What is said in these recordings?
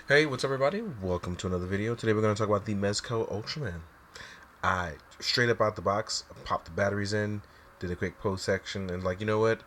Hey, what's up everybody? Welcome to another video. Today we're going to talk about the Mezco Ultraman. I straight up out the box, popped the batteries in, did a quick post section, and like, you know what?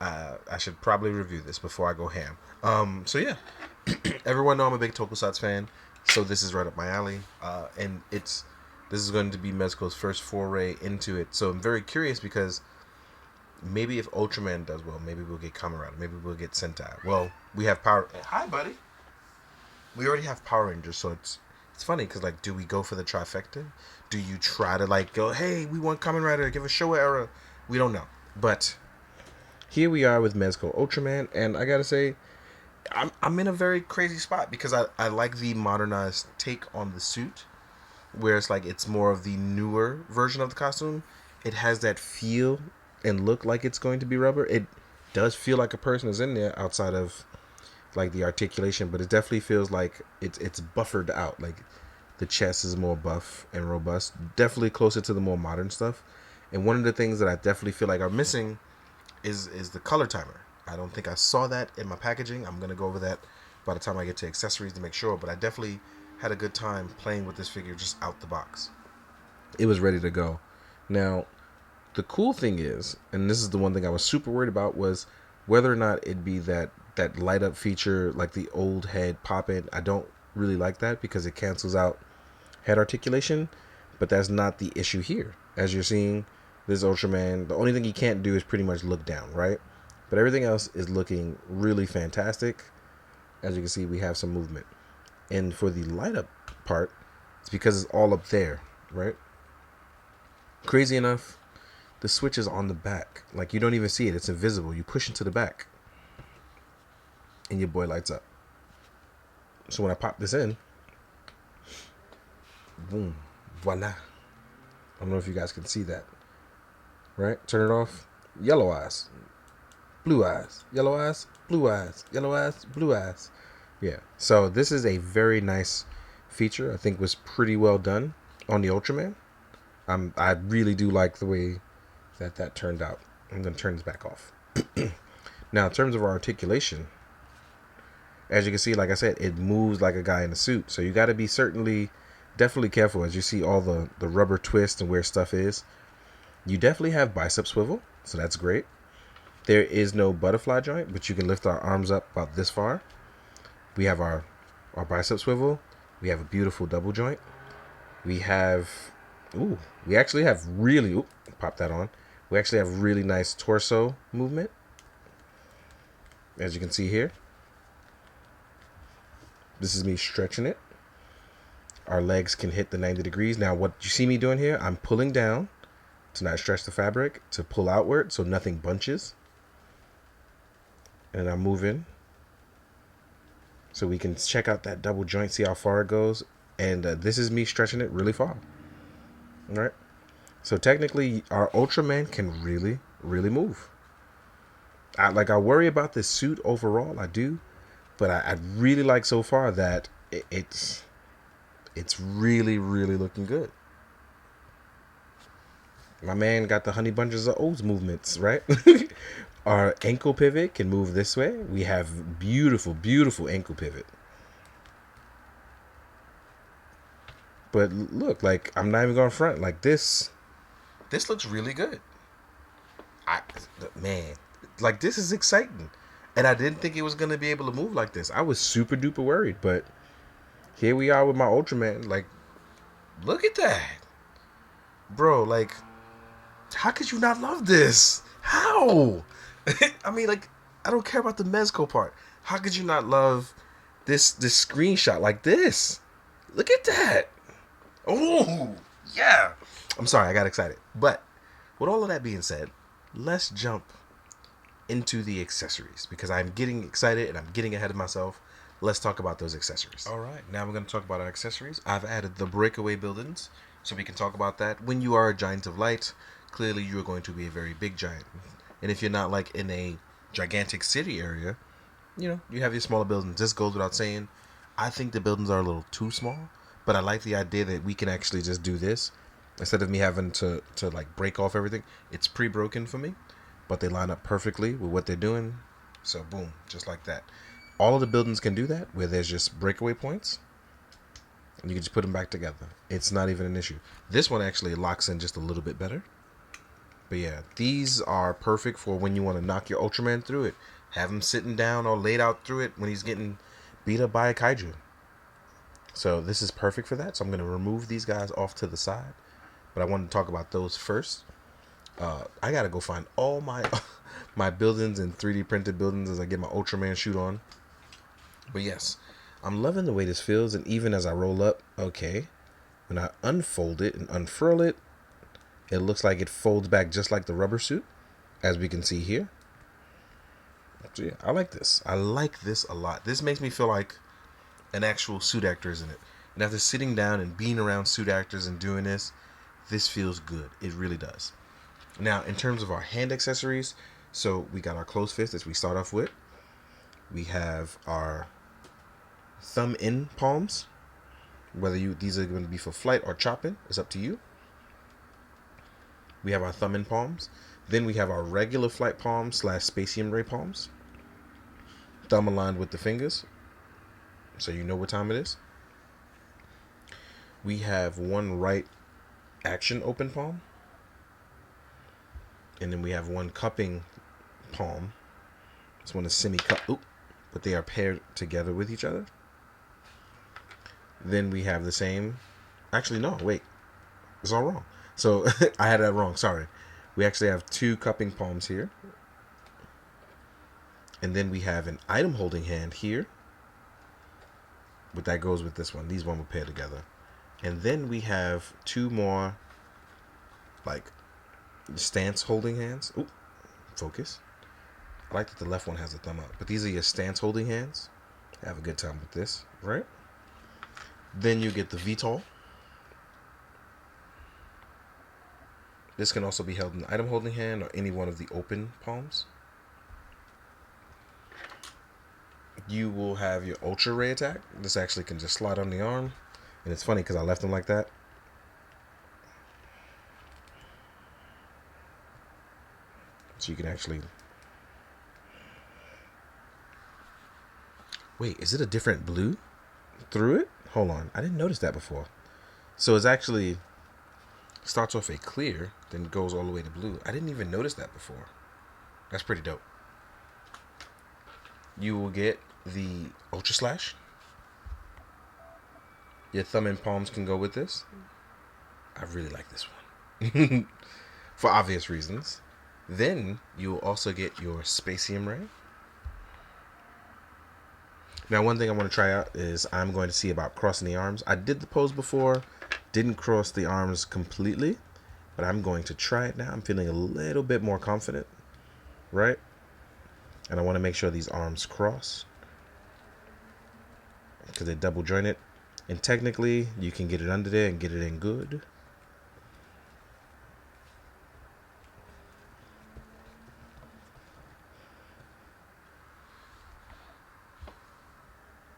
I should probably review this before I go ham. So yeah, everyone know I'm a big Tokusatsu fan, so this is right up my alley. And this is going to be Mezco's first foray into it. So I'm very curious because maybe if Ultraman does well, maybe we'll get Kamen Rider, maybe we'll get Sentai. Well, we have Power. Hi, buddy. We already have Power Rangers, so it's funny because like, do we go for the trifecta? Do you try to like go, hey, we want Kamen Rider, give a Showa era? We don't know, but here we are with Mezco Ultraman, and I gotta say, I'm in a very crazy spot because I like the modernized take on the suit, where it's like it's more of the newer version of the costume. It has that feel and look like it's going to be rubber. It does feel like a person is in there outside of like the articulation, but it definitely feels like it's buffered out. Like the chest is more buff and robust, definitely closer to the more modern stuff. And one of the things that I definitely feel like are missing is the color timer. I don't think I saw that in my packaging. I'm gonna go over that by the time I get to accessories to make sure. But I definitely had a good time playing with this figure just out the box. It was ready to go. Now, the cool thing is, and this is the one thing I was super worried about, was whether or not it'd be that light up feature like the old head pop in. I don't really like that because it cancels out head articulation, but that's not the issue here. As you're seeing, this Ultraman, the only thing he can't do is pretty much look down, right? But everything else is looking really fantastic. As you can see, we have some movement. And for the light up part, it's because it's all up there, right? Crazy enough, the switch is on the back. Like, you don't even see it. It's invisible. You push into the back and your boy lights up. So when I pop this in, boom, voila. I don't know if you guys can see that. Right? Turn it off. Yellow eyes. Blue eyes. Yellow eyes. Blue eyes. Yellow eyes. Blue eyes. Yeah. So this is a very nice feature. I think was pretty well done on the Ultraman. I really do like the way that turned out. I'm going to turn this back off. Now, in terms of our articulation, as you can see, like I said, it moves like a guy in a suit. So you got to be definitely careful as you see all the rubber twist and where stuff is. You definitely have bicep swivel, so that's great. There is no butterfly joint, but you can lift our arms up about this far. We have our bicep swivel. We have a beautiful double joint. We have, we actually have really, pop that on. We actually have really nice torso movement, as you can see here. This is me stretching it. Our legs can hit the 90 degrees. Now, what you see me doing here, I'm pulling down to not stretch the fabric, to pull outward so nothing bunches. And I'm moving so we can check out that double joint, see how far it goes. And this is me stretching it really far. All right. So technically, our Ultraman can really, really move. I worry about this suit overall. I do. But I really like so far that it's really, really looking good. My man got the honey bunches of oats movements, right? Our ankle pivot can move this way. We have beautiful, beautiful ankle pivot. But look, like, I'm not even going front. Like, this looks really good. Man, like, this is exciting. And I didn't think it was going to be able to move like this. I was super duper worried, but here we are with my Ultraman. Like, look at that. Bro, like, how could you not love this? How? I mean, like, I don't care about the Mezco part. How could you not love this screenshot like this? Look at that. Oh, yeah. I'm sorry, I got excited. But with all of that being said, let's jump into the accessories because I'm getting excited and I'm getting ahead of myself. Let's talk about those accessories. All right, now we're going to talk about our accessories. I've added the Breakaway buildings, so we can talk about that. When you are a giant of light, clearly you are going to be a very big giant. And if you're not like in a gigantic city area, you know, you have your smaller buildings. This goes without saying. I think the buildings are a little too small, but I like the idea that we can actually just do this instead of me having to like break off everything. It's pre-broken for me, but they line up perfectly with what they're doing. So boom, just like that. All of the buildings can do that, where there's just breakaway points. And you can just put them back together. It's not even an issue. This one actually locks in just a little bit better. But yeah, these are perfect for when you want to knock your Ultraman through it. Have him sitting down or laid out through it when he's getting beat up by a kaiju. So this is perfect for that. So I'm going to remove these guys off to the side. But I wanted to talk about those first. I got to go find all my my buildings and 3D printed buildings as I get my Ultraman shoot on. But yes, I'm loving the way this feels. And even as I roll up, okay, when I unfold it and unfurl it, it looks like it folds back just like the rubber suit, as we can see here. So yeah, I like this. I like this a lot. This makes me feel like an actual suit actor is in it. And after sitting down and being around suit actors and doing this, this feels good. It really does. Now, in terms of our hand accessories, so we got our closed fist as we start off with. We have our thumb in palms. Whether these are going to be for flight or chopping, it's up to you. We have our thumb in palms. Then we have our regular flight palms / Spacium Ray palms. Thumb aligned with the fingers, so you know what time it is. We have one right action open palm. And then we have one cupping palm. This one is semi-cup, but they are paired together with each other. Then we have the same, actually no, wait, it's all wrong. So I had that wrong, sorry. We actually have two cupping palms here. And then we have an item holding hand here. But that goes with this one. These one will pair together. And then we have two more like stance holding hands. Ooh, focus. I like that the left one has a thumb up. But these are your stance holding hands. Have a good time with this, right? Then you get the VTOL. This can also be held in the item holding hand or any one of the open palms. You will have your Ultra Ray attack. This actually can just slide on the arm. And it's funny because I left them like that. So you can actually... Wait, is it a different blue through it? Hold on, I didn't notice that before. So it's actually... starts off a clear, then goes all the way to blue. I didn't even notice that before. That's pretty dope. You will get the Ultra Slash. Your thumb and palms can go with this. I really like this one. For obvious reasons. Then you will also get your Spacium Ray. Now one thing I want to try out is I'm going to see about crossing the arms. I did the pose before. Didn't cross the arms completely, but I'm going to try it now. I'm feeling a little bit more confident, right? And I want to make sure these arms cross because they're double jointed. And technically, you can get it under there and get it in good.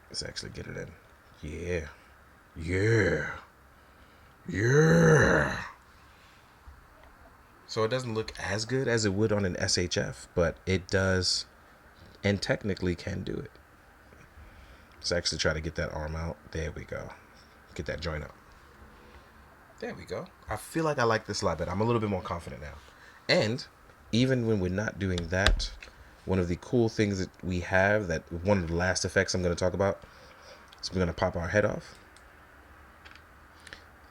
Let's actually get it in. Yeah. Yeah. Yeah. So it doesn't look as good as it would on an SHF, but it does and technically can do it. Let's actually try to get that arm out. There we go. Get that joint up. There we go. I feel like I like this a lot better. I'm a little bit more confident now. And even when we're not doing that, one of the cool things that we have, that one of the last effects I'm going to talk about, is we're going to pop our head off.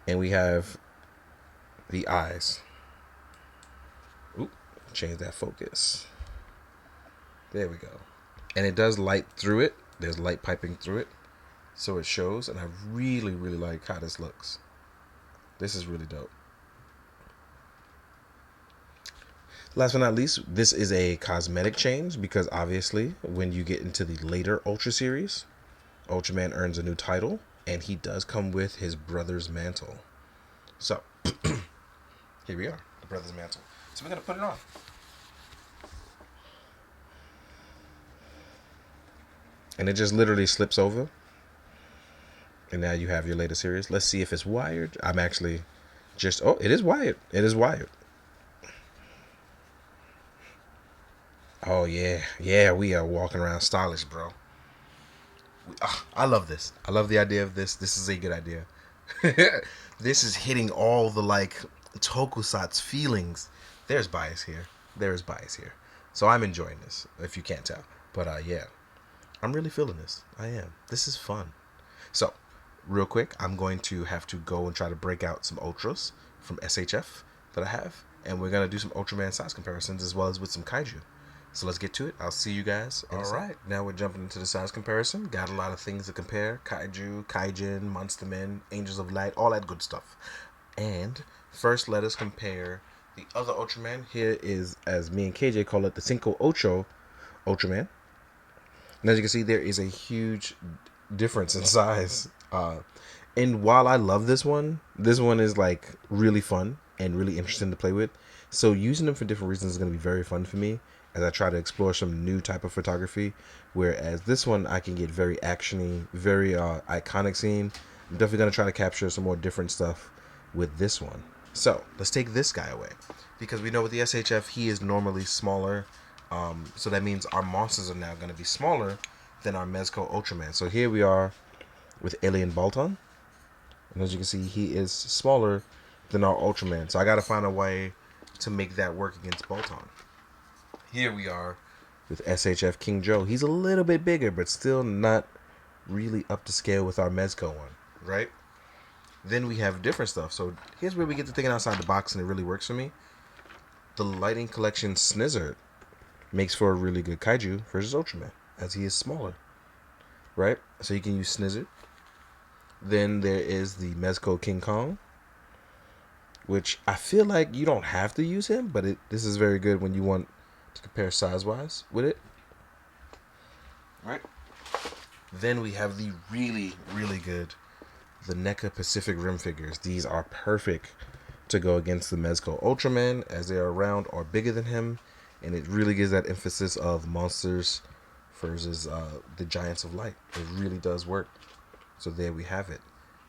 And we have the eyes. Oop, change that focus. There we go. And it does light through it. There's light piping through it. So it shows. And I really, really like how this looks. This is really dope. Last but not least, this is a cosmetic change because obviously when you get into the later Ultra series, Ultraman earns a new title and he does come with his brother's mantle. So, here we are, the brother's mantle. So we're going to put it on. And it just literally slips over. And now you have your later series. Let's see if it's wired. I'm actually just... Oh, it is wired. It is wired. Oh, yeah. Yeah, we are walking around stylish, bro. I love this. I love the idea of this. This is a good idea. This is hitting all the like tokusatsu feelings. There's bias here. There is bias here. So I'm enjoying this, if you can't tell. But yeah, I'm really feeling this. I am. This is fun. So, real quick, I'm going to have to go and try to break out some Ultras from SHF that I have. And we're going to do some Ultraman size comparisons as well as with some Kaiju. So let's get to it. I'll see you guys. Alright, now we're jumping into the size comparison. Got a lot of things to compare. Kaiju, Kaijin, Monster Men, Angels of Light, all that good stuff. And first, let us compare the other Ultraman. Here is, as me and KJ call it, the Cinco Ocho Ultraman. And as you can see, there is a huge difference in size. And while I love this one is like really fun and really interesting to play with. So using them for different reasons is going to be very fun for me as I try to explore some new type of photography. Whereas this one, I can get very actiony, very iconic scene. I'm definitely going to try to capture some more different stuff with this one. So let's take this guy away, because we know with the SHF, he is normally smaller. So that means our monsters are now going to be smaller than our Mezco Ultraman. So here we are with Alien Balton. And as you can see, he is smaller than our Ultraman. So I got to find a way to make that work against Balton. Here we are with SHF King Joe. He's a little bit bigger, but still not really up to scale with our Mezco one, right? Then we have different stuff. So here's where we get to thinking outside the box, and it really works for me. The Lighting Collection Snizzard makes for a really good Kaiju versus Ultraman, as he is smaller, right? So you can use Snizzard. Then there is the Mezco King Kong, which I feel like you don't have to use him, but this is very good when you want to compare size-wise with it, right? Then we have the really, really good, the NECA Pacific Rim figures. These are perfect to go against the Mezco Ultraman, as they are around or bigger than him, and it really gives that emphasis of monsters versus the Giants of Light. It really does work. So there we have it.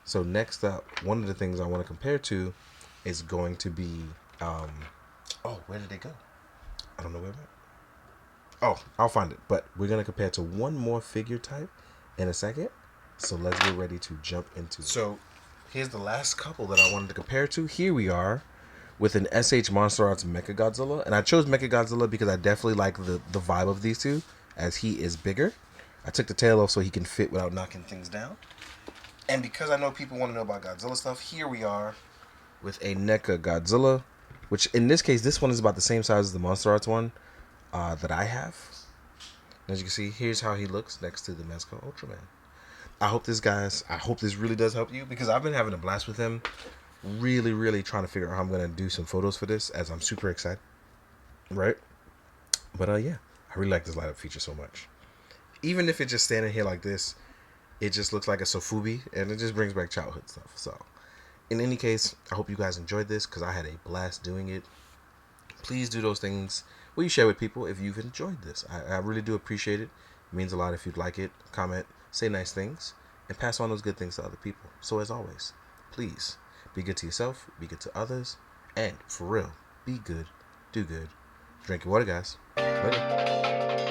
So next up, one of the things I want to compare to is going to be, where did they go? I don't know where it went. Oh, I'll find it. But we're going to compare to one more figure type in a second. So let's get ready to jump into it. So here's the last couple that I wanted to compare to. Here we are with an SH Monster Arts Mechagodzilla. And I chose Mechagodzilla because I definitely like the vibe of these two, as he is bigger. I took the tail off so he can fit without knocking things down. And because I know people want to know about Godzilla stuff, here we are with a NECA Godzilla, which in this case, this one is about the same size as the Monster Arts one that I have. And as you can see, here's how he looks next to the Mezco Ultraman. I hope this really does help you, because I've been having a blast with him. Really, really trying to figure out how I'm going to do some photos for this, as I'm super excited. Right? But yeah, I really like this light up feature so much. Even if it's just standing here like this, it just looks like a Sofubi, and it just brings back childhood stuff. So, in any case, I hope you guys enjoyed this, because I had a blast doing it. Please do those things where you share with people if you've enjoyed this. I really do appreciate it. It means a lot if you'd like it. Comment, say nice things, and pass on those good things to other people. So as always, please be good to yourself, be good to others, and for real, be good, do good. Drink your water, guys. Later.